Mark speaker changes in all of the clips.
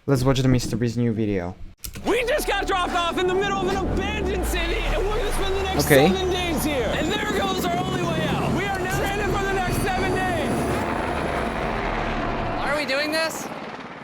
Speaker 1: Let's watch the MrBeast new video.
Speaker 2: We just got dropped off in the middle of an abandoned city, and we're gonna spend the next 7 days here. And there goes our only way out. We are now stranded for the next 7 days.
Speaker 3: Why are we doing this?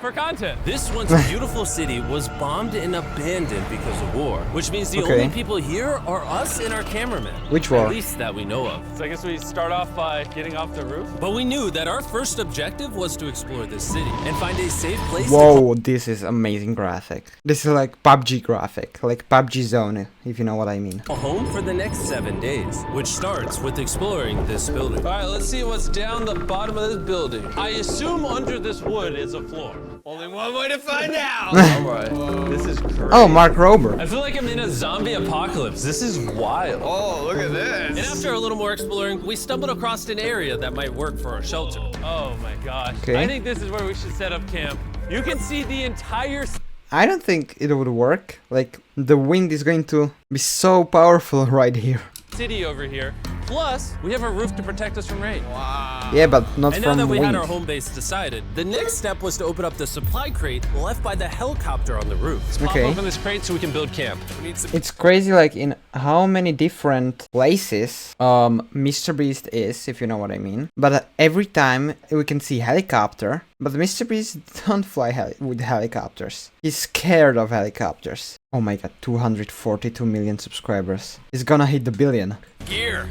Speaker 2: For content.
Speaker 4: This once beautiful city was bombed and abandoned because of war, which means the only people here are us and our cameraman.
Speaker 1: Which war?
Speaker 4: At least that we know of.
Speaker 2: So I guess we start off by getting off the roof.
Speaker 4: But we knew that our first objective was to explore this city and find a safe place
Speaker 1: Whoa, this is amazing graphic. This is like PUBG graphic, like PUBG Zone, if you know what I mean.
Speaker 4: a home for the next 7 days, which starts with exploring this building.
Speaker 2: All right, let's see what's down the bottom of this building. I assume under this wood is a floor. Only one way to find out. All right, this is crazy.
Speaker 1: Oh, Mark Rober.
Speaker 2: I feel like I'm in a zombie apocalypse. This is wild.
Speaker 5: Oh, look at this.
Speaker 4: And after a little more exploring, we stumbled across an area that might work for our shelter.
Speaker 2: Oh my gosh.
Speaker 1: Okay.
Speaker 2: I think this is where we should set up camp. You can see the entire
Speaker 1: I don't think it would work. Like, the wind is going to be so powerful right here.
Speaker 2: city over here. Plus, we have a roof to protect us from rain.
Speaker 5: Wow.
Speaker 1: Yeah, but not
Speaker 4: And
Speaker 1: from
Speaker 4: now that we
Speaker 1: wind.
Speaker 4: had our home base decided, the next step was to open up the supply crate left by the helicopter on the roof.
Speaker 2: Pop open this crate so we can build camp. We need some
Speaker 1: It's crazy, like, in how many different places MrBeast is, if you know what I mean. But every time we can see helicopter, but MrBeast don't fly with helicopters. He's scared of helicopters. Oh my god, 242 million subscribers. He's gonna hit the billion.
Speaker 4: Gear.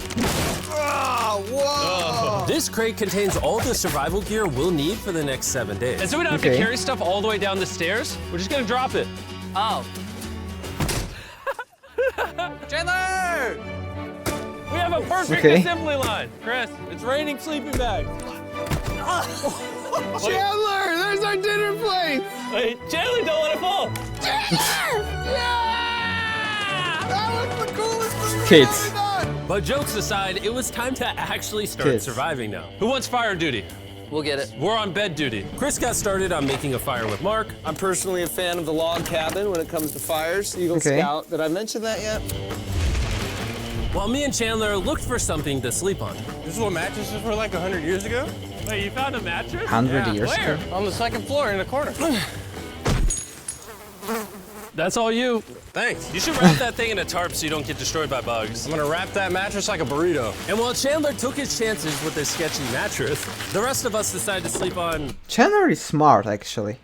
Speaker 5: Oh, whoa.
Speaker 4: This crate contains all the survival gear we'll need for the next 7 days.
Speaker 2: And so we don't have to carry stuff all the way down the stairs. We're just gonna drop it.
Speaker 3: Oh. Chandler!
Speaker 2: We have a perfect assembly line. Chris, it's raining sleeping bags.
Speaker 5: Chandler, there's our dinner plate.
Speaker 2: Wait, Chandler, don't let it fall.
Speaker 5: That was the coolest thing
Speaker 1: Kids.
Speaker 5: we've ever done.
Speaker 4: But jokes aside, it was time to actually start
Speaker 1: Kids.
Speaker 4: surviving now.
Speaker 2: Who wants fire duty?
Speaker 3: We'll get it.
Speaker 2: We're on bed duty.
Speaker 4: Chris got started on making a fire with Mark.
Speaker 5: I'm personally a fan of the log cabin when it comes to fires. Eagle Scout. Did I mention that yet?
Speaker 4: While me and Chandler looked for something to sleep on.
Speaker 5: This is what mattresses were like 100 years ago?
Speaker 2: Wait, you found a mattress?
Speaker 1: 100 years
Speaker 2: Where?
Speaker 1: ago.
Speaker 5: On the second floor in the corner.
Speaker 2: That's all you.
Speaker 4: Thanks. You should wrap that thing in a tarp so you don't get destroyed by bugs.
Speaker 5: I'm gonna wrap that mattress like a burrito.
Speaker 4: And while Chandler took his chances with his sketchy mattress, the rest of us decided to sleep on
Speaker 1: Chandler is smart, actually.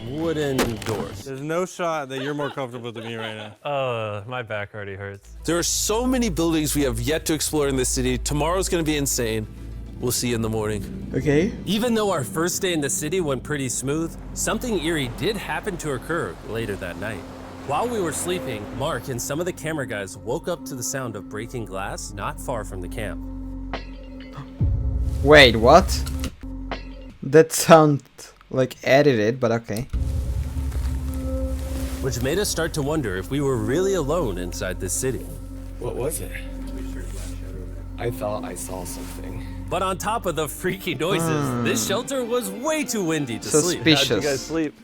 Speaker 4: wooden doors.
Speaker 6: There's no shot that you're more comfortable than me right now.
Speaker 2: My back already hurts.
Speaker 7: There are so many buildings we have yet to explore in this city. Tomorrow's gonna be insane. We'll see you in the morning.
Speaker 1: Okay.
Speaker 4: Even though our first day in the city went pretty smooth, something eerie did happen to occur later that night. While we were sleeping, Mark and some of the camera guys woke up to the sound of breaking glass not far from the camp.
Speaker 1: Wait, what? That sound like edited, but okay.
Speaker 4: Which made us start to wonder if we were really alone inside this city.
Speaker 5: What was it? I thought I saw something.
Speaker 4: But on top of the freaky noises, this shelter was way too windy to sleep.
Speaker 1: Suspicious.
Speaker 2: sleep?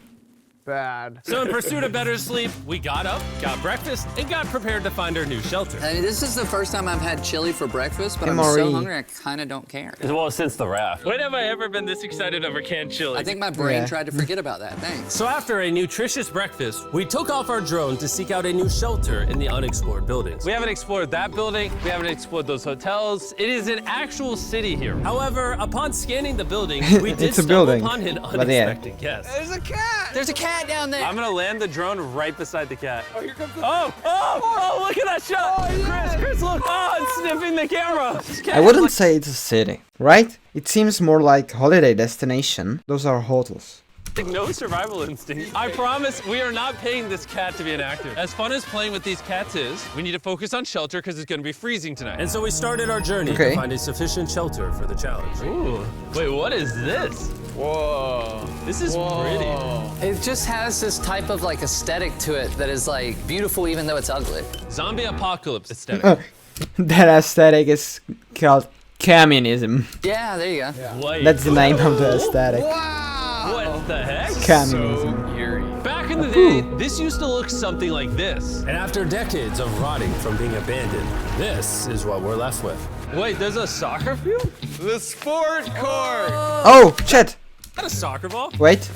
Speaker 5: Bad.
Speaker 4: So in pursuit of better sleep, we got up, got breakfast, and got prepared to find our new shelter.
Speaker 3: I mean, this is the first time I've had chili for breakfast, but I'm
Speaker 1: MRE.
Speaker 3: so hungry I kind of don't care.
Speaker 2: Well, since the raft. When have I ever been this excited over canned chili?
Speaker 3: I think my brain tried to forget about that. Thanks.
Speaker 4: So after a nutritious breakfast, we took off our drone to seek out a new shelter in the unexplored buildings.
Speaker 2: We haven't explored that building. We haven't explored those hotels. It is an actual city here.
Speaker 4: However, upon scanning the building, we did
Speaker 1: It's a
Speaker 4: stumble
Speaker 1: building,
Speaker 4: upon an
Speaker 1: but yeah.
Speaker 4: unexpected guest.
Speaker 5: There's a cat.
Speaker 3: There's a cat down there.
Speaker 2: I'm gonna land the drone right beside the cat.
Speaker 5: Oh, here comes the
Speaker 2: Oh, look at that shot. Chris, look. Oh, it's sniffing the camera.
Speaker 1: I wouldn't say it's a city, right? It seems more like holiday destination. Those are hotels.
Speaker 2: No survival instinct. I promise we are not paying this cat to be inactive. As fun as playing with these cats is, we need to focus on shelter because it's gonna be freezing tonight.
Speaker 4: And so we started our journey to find a sufficient shelter for the challenge.
Speaker 2: Ooh, wait, what is this?
Speaker 5: Whoa.
Speaker 2: This is pretty.
Speaker 3: It just has this type of like aesthetic to it that is like beautiful even though it's ugly.
Speaker 2: Zombie apocalypse aesthetic.
Speaker 1: That aesthetic is called communism.
Speaker 3: Yeah, there you go.
Speaker 2: Wait,
Speaker 1: That's the name of the aesthetic.
Speaker 2: what the heck?
Speaker 1: Communism.
Speaker 2: Back in the day, this used to look something like this.
Speaker 4: And after decades of rotting from being abandoned, this is what we're left with.
Speaker 2: Wait, there's a soccer field?
Speaker 5: The sport court.
Speaker 1: Oh, shit!
Speaker 4: Is that a soccer ball?
Speaker 1: Wait.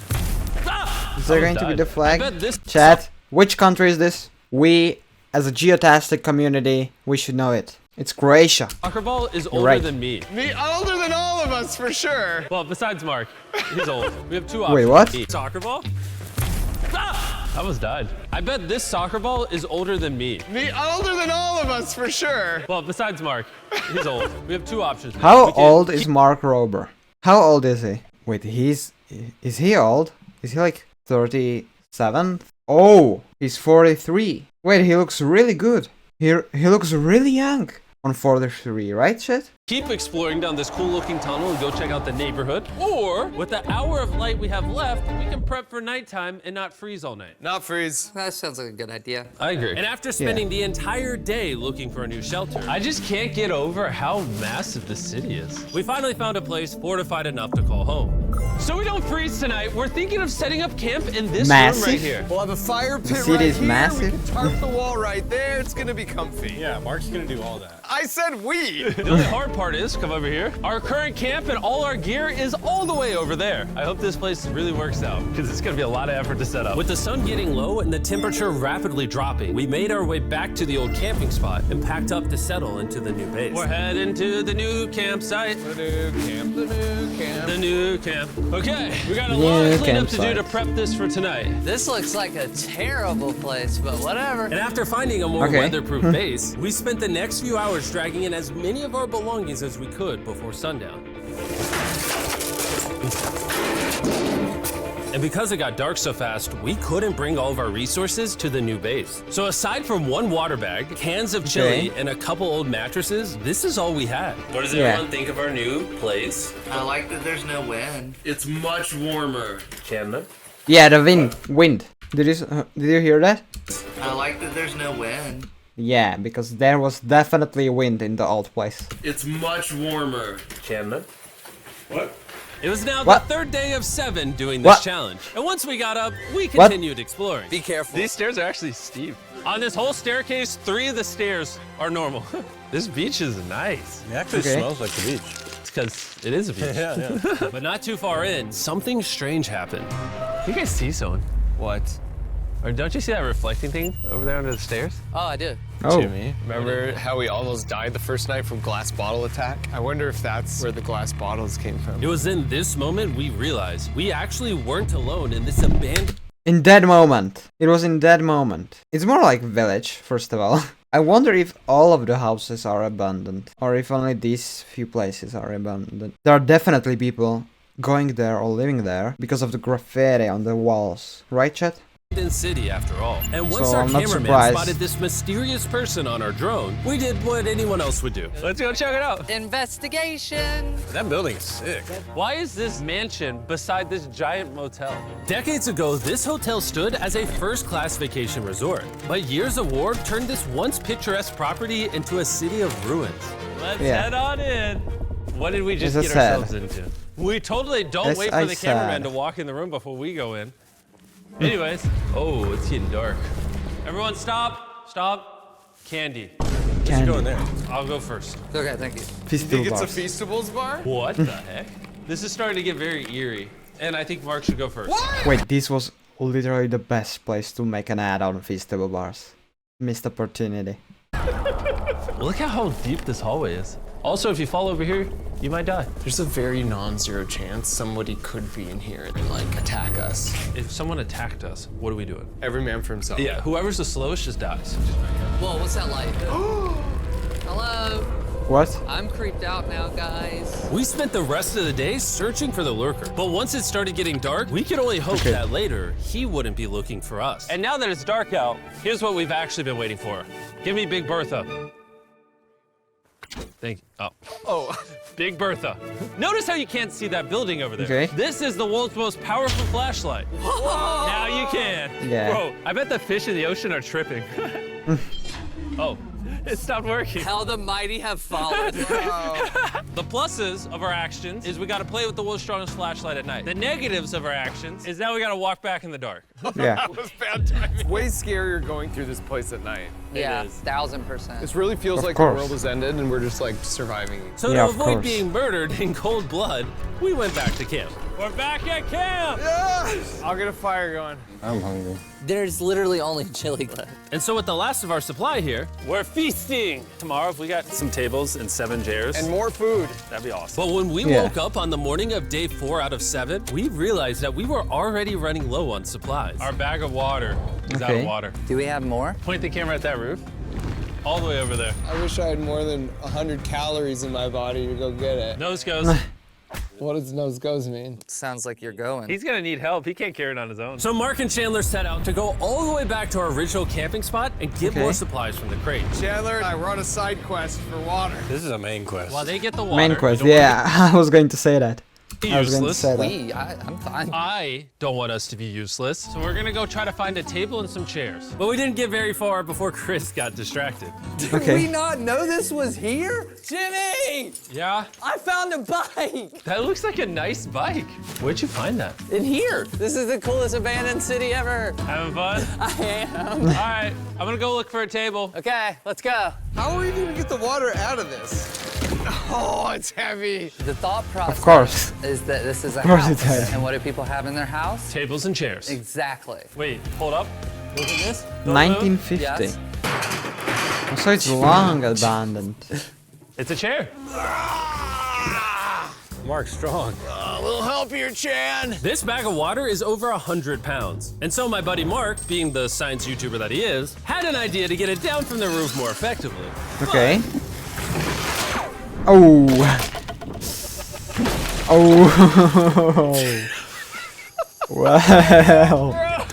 Speaker 2: Ah!
Speaker 1: Is there going to be the flag?
Speaker 4: I bet this
Speaker 1: Chat, which country is this? We, as a geotastic community, we should know it. It's Croatia.
Speaker 4: soccer ball is older
Speaker 1: right.
Speaker 4: than me.
Speaker 5: Me older than all of us, for sure.
Speaker 4: Well, besides Mark, he's old. We have two options.
Speaker 1: Wait, what?
Speaker 4: Soccer ball? Ah! I almost died. I bet this soccer ball is older than me.
Speaker 5: Me older than all of us, for sure.
Speaker 4: Well, besides Mark, he's old. We have two options.
Speaker 1: How
Speaker 4: We can-
Speaker 1: old is Mark Rober? How old is he? Wait, is he old? Is he like 37? Oh, he's 43. Wait, he looks really good. He looks really young on 43, right, chat?
Speaker 4: Keep exploring down this cool looking tunnel and go check out the neighborhood. Or, with the hour of light we have left, we can prep for nighttime and not freeze all night.
Speaker 5: Not freeze.
Speaker 3: That sounds like a good idea.
Speaker 4: I agree. And after spending the entire day looking for a new shelter, I just can't get over how massive the city is. We finally found a place fortified enough to call home. So we don't freeze tonight, we're thinking of setting up camp in this room right
Speaker 1: Massive?
Speaker 4: here.
Speaker 5: We'll have a fire pit
Speaker 1: city
Speaker 5: right
Speaker 1: is
Speaker 5: here.
Speaker 1: massive.
Speaker 5: We can tarp the wall right there. It's gonna be comfy.
Speaker 6: Yeah, Mark's gonna do all that.
Speaker 5: I said we.
Speaker 4: The only hard part is, come over here, our current camp and all our gear is all the way over there. I hope this place really works out, because it's gonna be a lot of effort to set up. With the sun getting low and the temperature rapidly dropping, we made our way back to the old camping spot and packed up to settle into the new base. We're heading to the new campsite.
Speaker 5: The new camp, the new camp.
Speaker 4: The new camp. Okay, we got a
Speaker 1: New
Speaker 4: lot of cleanup to do
Speaker 1: campsite.
Speaker 4: to prep this for tonight.
Speaker 3: This looks like a terrible place, but whatever.
Speaker 4: And after finding a more
Speaker 1: Okay.
Speaker 4: weatherproof base, we spent the next few hours dragging in as many of our belongings as we could before sundown. And because it got dark so fast, we couldn't bring all of our resources to the new base. So aside from one water bag, cans of chili,
Speaker 1: Okay.
Speaker 4: and a couple old mattresses, this is all we had. What does
Speaker 1: Yeah.
Speaker 4: everyone think of our new place?
Speaker 8: I like that there's no wind.
Speaker 4: It's much warmer. Canada?
Speaker 1: Yeah, the wind. Did you hear that?
Speaker 8: I like that there's no wind.
Speaker 1: Yeah, because there was definitely wind in the old place.
Speaker 4: It's much warmer. Canada? What? It was now
Speaker 1: What?
Speaker 4: the third day of 7 doing this
Speaker 1: What?
Speaker 4: challenge. And once we got up, we
Speaker 1: What?
Speaker 4: continued exploring.
Speaker 5: Be careful.
Speaker 4: These stairs are actually steep. On this whole staircase, 3 of the stairs are normal. This beach is nice.
Speaker 6: It actually
Speaker 1: Okay.
Speaker 6: smells like the beach.
Speaker 4: It's because it is a beach.
Speaker 6: Yeah.
Speaker 4: But not too far in, something strange happened. You guys see someone?
Speaker 5: What?
Speaker 4: Or don't you see that reflecting thing over there under the stairs?
Speaker 3: Oh, I do.
Speaker 1: Oh,
Speaker 6: Jimmy.
Speaker 5: Remember how we almost died the first night from glass bottle attack? I wonder if that's where the glass bottles came from.
Speaker 4: It was in this moment we realized we actually weren't alone in this abandoned
Speaker 1: in that moment. It was in that moment. It's more like village, first of all. I wonder if all of the houses are abandoned, or if only these few places are abandoned. There are definitely people going there or living there because of the graffiti on the walls, right, chat?
Speaker 4: city after all. And once
Speaker 1: So
Speaker 4: our
Speaker 1: I'm not
Speaker 4: cameraman
Speaker 1: surprised.
Speaker 4: spotted this mysterious person on our drone, we did what anyone else would do. Let's go check it out.
Speaker 3: Investigation.
Speaker 6: That building is sick.
Speaker 4: Why is this mansion beside this giant motel? Decades ago, this hotel stood as a first-class vacation resort. But years of war turned this once picturesque property into a city of ruins. Let's
Speaker 1: Yeah.
Speaker 4: head on in. What did we just
Speaker 1: This
Speaker 4: get
Speaker 1: is sad.
Speaker 4: ourselves into? We totally don't
Speaker 1: This
Speaker 4: wait for
Speaker 1: is
Speaker 4: the cameraman
Speaker 1: sad.
Speaker 4: to walk in the room before we go in. Anyways, oh, it's getting dark. Everyone stop, stop. Candy.
Speaker 1: Candy.
Speaker 6: Go in there.
Speaker 4: I'll go first.
Speaker 3: Okay, thank you.
Speaker 1: Feast
Speaker 5: Think
Speaker 1: bars.
Speaker 5: it's a Feastables bar?
Speaker 4: What the heck? This is starting to get very eerie, and I think Mark should go first.
Speaker 1: Wait, this was literally the best place to make an ad on Feastable Bars. Missed opportunity.
Speaker 4: Look at how deep this hallway is. Also, if you fall over here, you might die.
Speaker 5: There's a very non-zero chance somebody could be in here and like attack us.
Speaker 4: If someone attacked us, what are we doing?
Speaker 5: Every man for himself.
Speaker 4: Yeah, whoever's the slowest just dies.
Speaker 3: Whoa, what's that light? Hello.
Speaker 1: What?
Speaker 3: I'm creeped out now, guys.
Speaker 4: We spent the rest of the day searching for the lurker, but once it started getting dark, we could only hope
Speaker 1: Okay.
Speaker 4: that later he wouldn't be looking for us. And now that it's dark out, here's what we've actually been waiting for. Give me Big Bertha. Thank you. Oh, Big Bertha. Notice how you can't see that building over there.
Speaker 1: Okay.
Speaker 4: This is the world's most powerful flashlight. Now you can.
Speaker 1: Yeah.
Speaker 4: Bro, I bet the fish in the ocean are tripping. Oh, it stopped working.
Speaker 3: How the mighty have fallen.
Speaker 4: The pluses of our actions is we gotta play with the world's strongest flashlight at night. The negatives of our actions is now we gotta walk back in the dark.
Speaker 1: Yeah.
Speaker 5: It was bad timing. Way scarier going through this place at night.
Speaker 3: Yeah,
Speaker 4: is.
Speaker 3: 1000%.
Speaker 5: This really feels
Speaker 1: Of
Speaker 5: like
Speaker 1: course.
Speaker 5: the world has ended and we're just like surviving.
Speaker 4: So
Speaker 1: Yeah,
Speaker 4: to
Speaker 1: of
Speaker 4: avoid
Speaker 1: course.
Speaker 4: being murdered in cold blood, we went back to camp.
Speaker 2: We're back at camp.
Speaker 5: I'll get a fire going.
Speaker 6: I'm hungry.
Speaker 3: There's literally only chili left.
Speaker 4: And so with the last of our supply here,
Speaker 2: We're feasting.
Speaker 4: tomorrow if we got some tables and 7 chairs,
Speaker 5: And more food.
Speaker 4: that'd be awesome. But when we
Speaker 1: Yeah.
Speaker 4: woke up on the morning of day 4 out of 7, we realized that we were already running low on supplies.
Speaker 2: Our bag of water is out
Speaker 1: Okay.
Speaker 2: of water.
Speaker 3: Do we have more?
Speaker 2: Point the camera at that roof. All the way over there.
Speaker 5: I wish I had more than 100 calories in my body to go get it.
Speaker 2: Nose goes.
Speaker 5: What does nose goes mean?
Speaker 3: Sounds like you're going.
Speaker 2: He's gonna need help. He can't carry it on his own.
Speaker 4: So Mark and Chandler set out to go all the way back to our original camping spot and get
Speaker 1: Okay.
Speaker 4: more supplies from the crate.
Speaker 5: Chandler and I were on a side quest for water.
Speaker 6: This is a main quest.
Speaker 4: While they get the water,
Speaker 1: Main quest.
Speaker 4: we don't
Speaker 1: Yeah, I was going to say that.
Speaker 4: wanna
Speaker 1: I
Speaker 4: be
Speaker 1: was going to
Speaker 4: useless.
Speaker 1: say that.
Speaker 3: I'm fine.
Speaker 4: I don't want us to be useless, so we're gonna go try to find a table and some chairs. But we didn't get very far before Chris got distracted.
Speaker 1: Okay.
Speaker 3: not know this was here? Jimmy!
Speaker 4: Yeah,
Speaker 3: I found a bike!
Speaker 4: that looks like a nice bike. Where'd you find that?
Speaker 3: In here. This is the coolest abandoned city ever.
Speaker 2: Having fun?
Speaker 3: I am.
Speaker 2: All right, I'm gonna go look for a table.
Speaker 3: Okay, let's go.
Speaker 5: How are we gonna get the water out of this? Oh, it's heavy.
Speaker 3: The thought process
Speaker 1: Of course.
Speaker 3: is that this is a
Speaker 1: course
Speaker 3: house.
Speaker 1: it's heavy.
Speaker 3: And what do people have in their house?
Speaker 4: Tables and chairs.
Speaker 3: Exactly.
Speaker 4: Wait, hold up. Look at this.
Speaker 1: 1950.
Speaker 3: Yes.
Speaker 1: So it's long abandoned.
Speaker 2: It's a chair.
Speaker 6: Mark's strong.
Speaker 5: A little help here, Chan.
Speaker 4: This bag of water is over 100 pounds. And so my buddy Mark, being the science YouTuber that he is, had an idea to get it down from the roof more effectively.
Speaker 1: Okay. Oh. Oh. Well.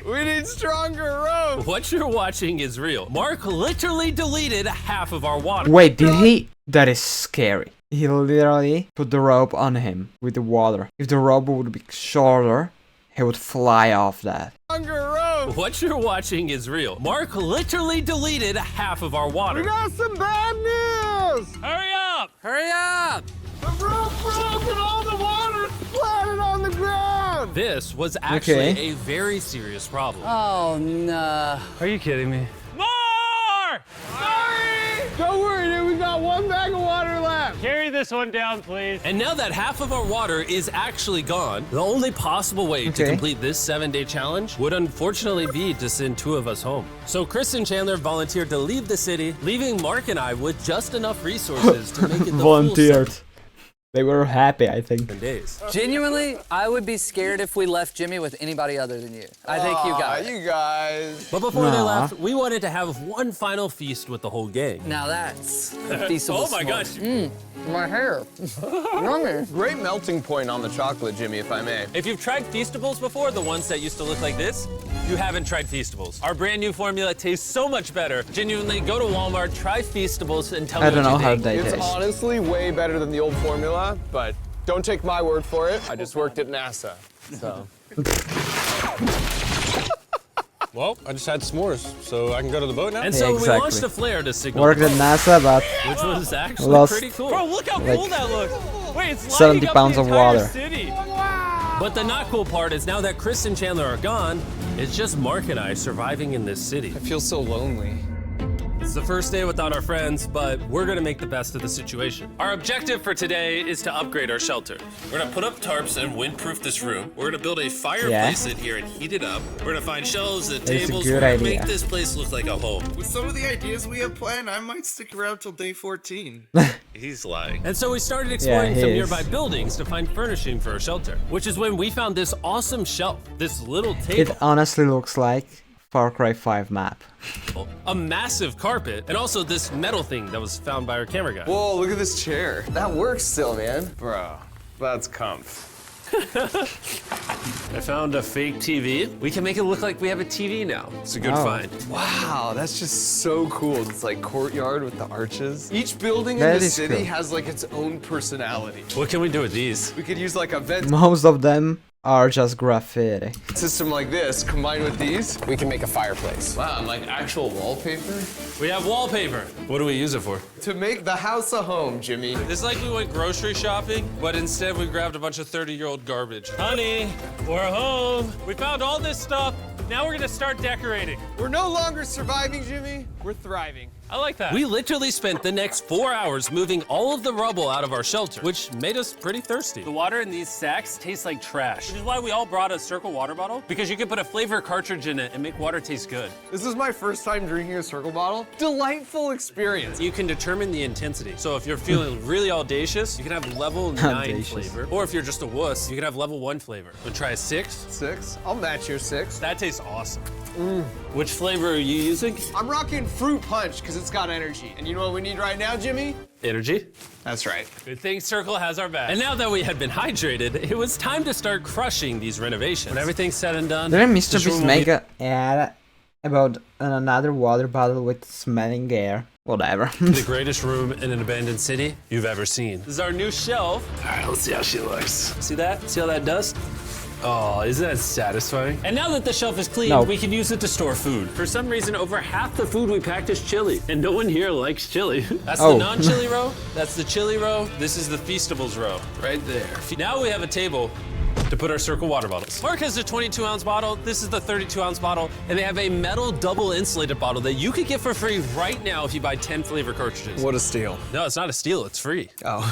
Speaker 5: We need stronger rope.
Speaker 4: What you're watching is real. Mark literally deleted half of our water.
Speaker 1: Wait, did he? That is scary. He literally put the rope on him with the water. If the rope would be shorter, he would fly off that.
Speaker 5: Stronger rope.
Speaker 4: What you're watching is real. Mark literally deleted half of our water.
Speaker 5: Got some bad news.
Speaker 2: Hurry up!
Speaker 3: Hurry up!
Speaker 5: The rope broke and all the water splattered on the ground.
Speaker 4: This was actually
Speaker 1: Okay.
Speaker 4: a very serious problem.
Speaker 3: Oh, no.
Speaker 2: Are you kidding me? More!
Speaker 5: Sorry. Don't worry, dude. We got one bag of water left.
Speaker 2: Carry this one down, please.
Speaker 4: And now that half of our water is actually gone, the only possible way to
Speaker 1: Okay.
Speaker 4: complete this 7-day challenge would unfortunately be to send 2 of us home. So Chris and Chandler volunteered to leave the city, leaving Mark and I with just enough resources to make it the full
Speaker 1: Volunteered. They were happy, I think.
Speaker 4: 7 days.
Speaker 3: Genuinely, I would be scared if we left Jimmy with anybody other than you. I think you got it.
Speaker 5: You guys.
Speaker 4: But before they
Speaker 1: Nah.
Speaker 4: left, we wanted to have one final feast with the whole gang.
Speaker 3: Now that's a feasible
Speaker 4: Oh my
Speaker 3: s'more.
Speaker 4: gosh.
Speaker 3: My hair. Yummy.
Speaker 5: Great melting point on the chocolate, Jimmy, if I may.
Speaker 4: If you've tried Feastables before, the ones that used to look like this, you haven't tried Feastables. Our brand new formula tastes so much better. Genuinely, go to Walmart, try Feastables, and tell me
Speaker 1: I don't
Speaker 4: what
Speaker 1: know
Speaker 4: you
Speaker 1: how
Speaker 4: think.
Speaker 1: they
Speaker 5: It's
Speaker 1: taste.
Speaker 5: honestly way better than the old formula, but don't take my word for it. I just worked at NASA, so.
Speaker 6: Well, I just had s'mores, so I can go to the boat now?
Speaker 4: And
Speaker 1: Yeah,
Speaker 4: so we
Speaker 1: exactly.
Speaker 4: launched a flare to signal,
Speaker 1: Worked at NASA, but
Speaker 4: which was actually
Speaker 1: Lost.
Speaker 4: pretty cool.
Speaker 2: Bro, look how
Speaker 1: Like,
Speaker 2: cool that looks. Wait, it's
Speaker 1: 70
Speaker 2: lighting up
Speaker 1: pounds
Speaker 2: the
Speaker 1: of
Speaker 2: entire
Speaker 1: water.
Speaker 2: City.
Speaker 4: But the not cool part is now that Chris and Chandler are gone, it's just Mark and I surviving in this city.
Speaker 5: I feel so lonely.
Speaker 4: It's the first day without our friends, but we're gonna make the best of the situation. Our objective for today is to upgrade our shelter. We're gonna put up tarps and windproof this room. We're gonna build a fireplace in here and heat it up. We're gonna find shelves and
Speaker 1: That's a
Speaker 4: tables.
Speaker 1: good
Speaker 4: We're gonna
Speaker 1: idea.
Speaker 4: make this place look like a home.
Speaker 8: With some of the ideas we have planned, I might stick around till day 14.
Speaker 4: He's lying. And so we started exploring
Speaker 1: he
Speaker 4: some
Speaker 1: is.
Speaker 4: nearby buildings to find furnishing for our shelter, which is when we found this awesome shelf, this little
Speaker 1: it
Speaker 4: table,
Speaker 1: honestly looks like Far Cry 5 map.
Speaker 4: a massive carpet, and also this metal thing that was found by our camera guy.
Speaker 5: Whoa, look at this chair. That works still, man. Bro, that's comf.
Speaker 4: I found a fake TV. We can make it look like we have a TV now. It's a good
Speaker 1: Oh.
Speaker 4: find.
Speaker 5: Wow, that's just so cool. It's like courtyard with the arches. Each building in
Speaker 1: That
Speaker 5: the
Speaker 1: is
Speaker 5: city
Speaker 1: cool.
Speaker 5: has like its own personality.
Speaker 4: What can we do with these?
Speaker 5: We could use like a vent
Speaker 1: Most of them are just graffiti.
Speaker 5: system like this, combined with these, we can make a fireplace. Wow, and like actual wallpaper?
Speaker 4: We have wallpaper. What do we use it for?
Speaker 5: To make the house a home, Jimmy.
Speaker 4: It's like we went grocery shopping, but instead we grabbed a bunch of 30-year-old garbage.
Speaker 2: Honey, we're home. We found all this stuff. Now we're gonna start decorating.
Speaker 5: We're no longer surviving, Jimmy. We're thriving.
Speaker 4: I like that. We literally spent the next 4 hours moving all of the rubble out of our shelter, which made us pretty thirsty. The water in these sacks tastes like trash, which is why we all brought a Circle water bottle, because you can put a flavor cartridge in it and make water taste good.
Speaker 5: This is my first time drinking a Circle bottle. Delightful experience.
Speaker 4: You can determine the intensity. So if you're feeling really audacious, you can have level 9
Speaker 1: Audacious.
Speaker 4: flavor. Or if you're just a wuss, you can have level 1 flavor. We'll try a 6.
Speaker 5: 6? I'll match your 6.
Speaker 4: That tastes awesome. Which flavor are you using?
Speaker 5: I'm rocking fruit punch because it's got energy. And you know what we need right now, Jimmy?
Speaker 4: Energy.
Speaker 5: That's right.
Speaker 4: Good thing Circle has our back. And now that we had been hydrated, it was time to start crushing these renovations. When everything's said and done,
Speaker 1: Didn't
Speaker 4: this room
Speaker 1: MrBeast
Speaker 4: will
Speaker 1: make
Speaker 4: be-
Speaker 1: a ad about another water bottle with smelling air? Whatever.
Speaker 4: the greatest room in an abandoned city you've ever seen. This is our new shelf. All right, let's see how she looks. See that? See how that does? Oh, isn't that satisfying? And now that the shelf is clean,
Speaker 1: No.
Speaker 4: we can use it to store food. For some reason, over half the food we packed is chili, and no one here likes chili. That's
Speaker 1: Oh.
Speaker 4: the non-chili row, that's the chili row, this is the Feastables row, right there. Now we have a table to put our Circle water bottles. Mark has a 22-ounce bottle, this is the 32-ounce bottle, and they have a metal double insulated bottle that you could get for free right now if you buy 10 flavor cartridges.
Speaker 5: What a steal.
Speaker 4: No, it's not a steal, it's free.
Speaker 5: Oh.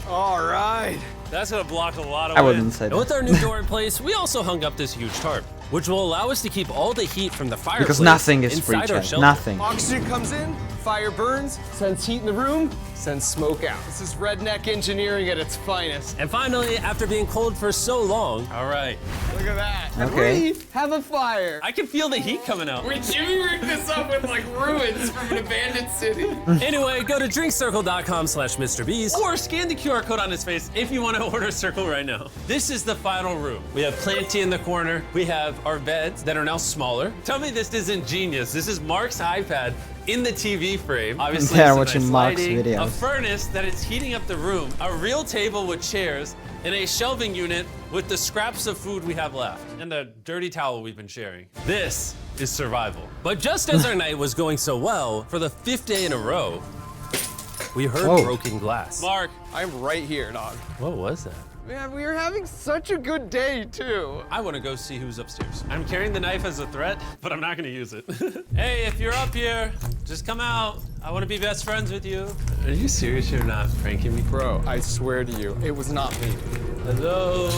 Speaker 5: All right.
Speaker 4: That's gonna block a lot of
Speaker 1: I
Speaker 4: wind.
Speaker 1: wouldn't say
Speaker 4: And
Speaker 1: that.
Speaker 4: with our new door in place, we also hung up this huge tarp, which will allow us to keep all the heat from the fireplace
Speaker 1: Because nothing is free,
Speaker 4: inside our
Speaker 1: chat.
Speaker 4: shelter.
Speaker 1: Nothing.
Speaker 5: Oxygen comes in, fire burns, sends heat in the room, sends smoke out. This is redneck engineering at its finest.
Speaker 4: And finally, after being cold for so long, all right,
Speaker 5: Look at that. And
Speaker 1: Okay.
Speaker 5: we have a fire.
Speaker 4: I can feel the heat coming out.
Speaker 5: Wait, Jimmy rigged this up with like ruins from an abandoned city.
Speaker 4: Anyway, go to drinkcircle.com/MrBeast or scan the QR code on his face if you want to order Circle right now. This is the final room. We have Planty in the corner. We have our beds that are now smaller. Tell me this isn't genius. This is Mark's iPad in the TV frame. Obviously,
Speaker 1: They're
Speaker 4: some
Speaker 1: watching
Speaker 4: nice
Speaker 1: Mark's
Speaker 4: lighting,
Speaker 1: videos.
Speaker 4: a furnace that is heating up the room, a real table with chairs, and a shelving unit with the scraps of food we have left, and the dirty towel we've been sharing. This is survival. But just as our night was going so well, for the 5th day in a row, we heard
Speaker 1: Whoa.
Speaker 4: broken glass. Mark,
Speaker 5: I'm right here, dog.
Speaker 4: what was that?
Speaker 5: Man, we are having such a good day, too.
Speaker 4: I want to go see who's upstairs. I'm carrying the knife as a threat, but I'm not going to use it. Hey, if you're up here, just come out. I want to be best friends with you. Are you serious? You're not pranking me?
Speaker 5: Bro, I swear to you, it was not me.
Speaker 4: Hello?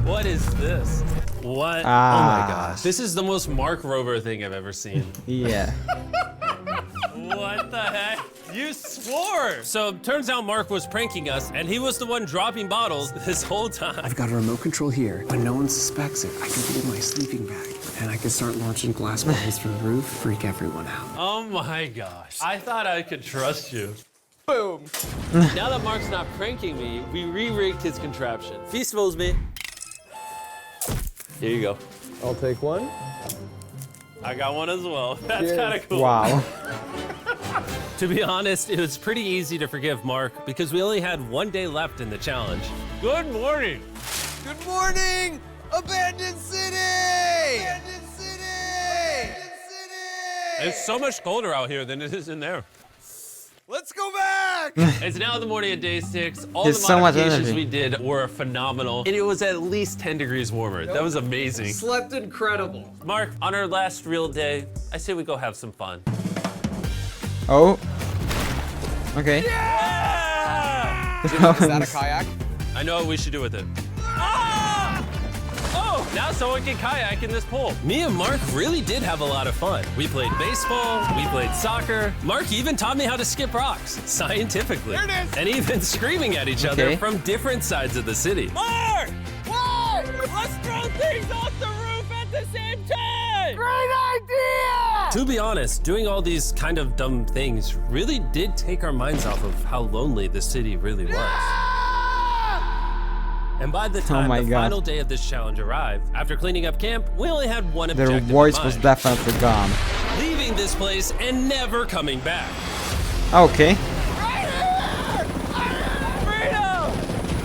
Speaker 4: What is this? What?
Speaker 1: Ah.
Speaker 4: Oh my gosh. This is the most Mark Rover thing I've ever seen.
Speaker 1: Yeah.
Speaker 4: What the heck? You swore! So turns out Mark was pranking us, and he was the one dropping bottles this whole time.
Speaker 9: I've got a remote control here, but no one suspects it. I can put it in my sleeping bag, and I can start launching glass bottles from the roof, freak everyone out.
Speaker 4: Oh my gosh. I thought I could trust you.
Speaker 5: Boom.
Speaker 4: Now that Mark's not pranking me, we re-rigged his contraption. Feastables me. Here you go.
Speaker 5: I'll take one.
Speaker 4: I got one as well. That's
Speaker 5: Cheers.
Speaker 4: kind of cool.
Speaker 1: Wow.
Speaker 4: To be honest, it was pretty easy to forgive Mark because we only had 1 day left in the challenge. Good morning.
Speaker 5: Good morning, abandoned city! Abandoned city! Abandoned city!
Speaker 4: It's so much colder out here than it is in there.
Speaker 5: Let's go back!
Speaker 4: It's now the morning of day 6. All
Speaker 1: There's
Speaker 4: the
Speaker 1: so much
Speaker 4: modifications
Speaker 1: energy.
Speaker 4: we did were phenomenal, and it was at least 10 degrees warmer. That was amazing.
Speaker 5: Slept incredible.
Speaker 4: Mark, on our last real day, I say we go have some fun.
Speaker 1: Oh. Okay.
Speaker 4: Yeah!
Speaker 5: Is that a kayak?
Speaker 4: I know what we should do with it. Ah! Oh, now someone can kayak in this pool. Me and Mark really did have a lot of fun. We played baseball, we played soccer. Mark even taught me how to skip rocks, scientifically.
Speaker 5: There it is.
Speaker 4: And even screaming at each other
Speaker 1: Okay.
Speaker 4: from different sides of the city. Mark!
Speaker 5: What?
Speaker 4: Let's throw things off the roof at the same time!
Speaker 5: Great idea!
Speaker 4: To be honest, doing all these kind of dumb things really did take our minds off of how lonely the city really was. And by the time
Speaker 1: my
Speaker 4: the
Speaker 1: God.
Speaker 4: final day of this challenge arrived, after cleaning up camp, we only had one
Speaker 1: Their
Speaker 4: objective in
Speaker 1: voice was
Speaker 4: mind.
Speaker 1: definitely gone.
Speaker 4: Leaving this place and never coming back.
Speaker 1: Okay.
Speaker 4: Freedom!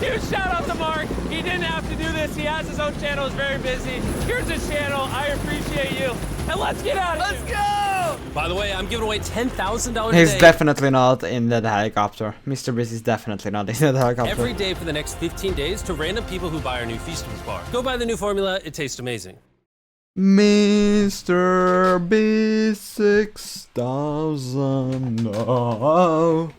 Speaker 4: Huge shout out to Mark. He didn't have to do this. He has his own channel. He's very busy. Here's his channel. I appreciate you. And let's get out of here. Let's go! By the way, I'm giving away $10,000
Speaker 1: He's
Speaker 4: today.
Speaker 1: definitely not in that helicopter. MrBeast is definitely not in that helicopter.
Speaker 4: Every day for the next 15 days to random people who buy our new Feastables bar. Go buy the new formula. It tastes amazing.
Speaker 1: MrBeast 6000. Oh.